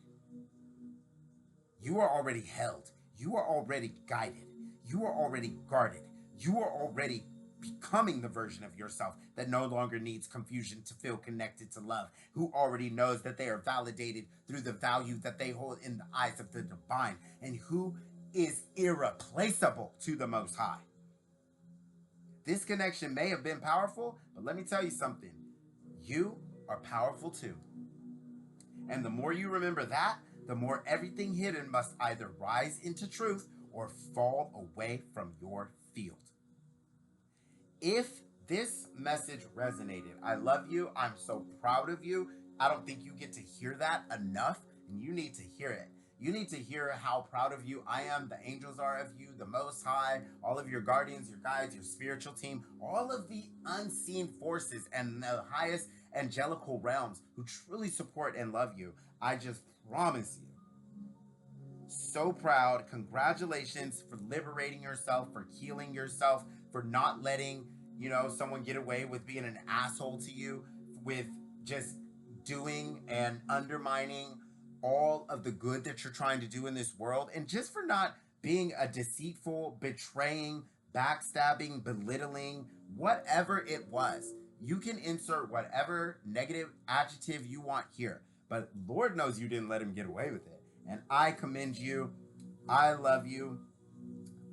A: You are already held. You are already guided. You are already guarded. You are already becoming the version of yourself that no longer needs confusion to feel connected to love, who already knows that they are validated through the value that they hold in the eyes of the divine, and who is irreplaceable to the Most High. This connection may have been powerful, but let me tell you something. You are powerful too. And the more you remember that, the more everything hidden must either rise into truth or fall away from your field. If this message resonated, I love you. I'm so proud of you. I don't think you get to hear that enough, and you need to hear it. You need to hear how proud of you I am, the angels are of you, the Most High, all of your guardians, your guides, your spiritual team, all of the unseen forces and the highest angelical realms who truly support and love you. I just promise you. So proud. Congratulations for liberating yourself, for healing yourself, for not letting, someone get away with being an asshole to you, with just doing and undermining all of the good that you're trying to do in this world, and just for not being a deceitful, betraying, backstabbing, belittling, whatever it was. You can insert whatever negative adjective you want here, but Lord knows you didn't let him get away with it. And I commend you. I love you.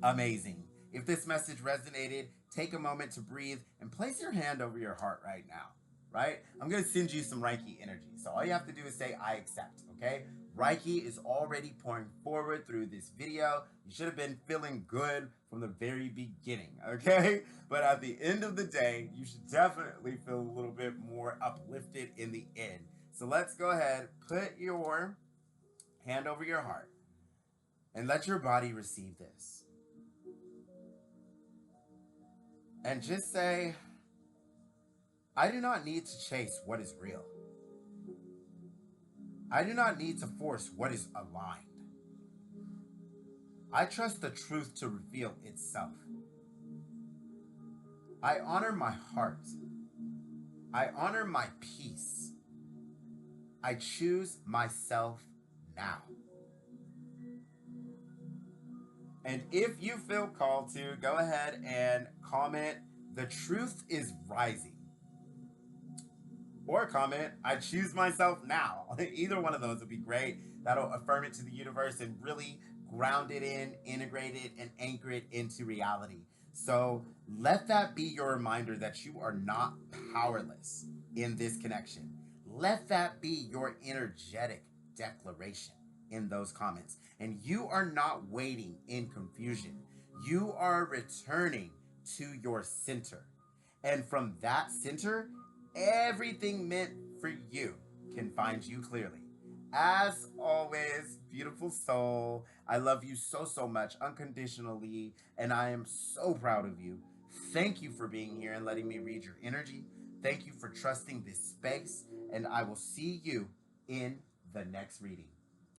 A: Amazing. If this message resonated, take a moment to breathe and place your hand over your heart right now, right? I'm going to send you some Reiki energy. So all you have to do is say, I accept, okay? Reiki is already pouring forward through this video. You should have been feeling good from the very beginning, okay? But at the end of the day, you should definitely feel a little bit more uplifted in the end. So let's go ahead, put your hand over your heart and let your body receive this. And just say, I do not need to chase what is real. I do not need to force what is aligned. I trust the truth to reveal itself. I honor my heart. I honor my peace. I choose myself now. And if you feel called to, go ahead and comment, the truth is rising. Or comment, I choose myself now. Either one of those would be great. That'll affirm it to the universe and really ground it in, integrate it, and anchor it into reality. So let that be your reminder that you are not powerless in this connection. Let that be your energetic declaration in those comments. And you are not waiting in confusion. You are returning to your center. And from that center, everything meant for you can find you clearly. As always, beautiful soul, I love you so, so much unconditionally, and I am so proud of you. Thank you for being here and letting me read your energy. Thank you for trusting this space, and I will see you in the next reading.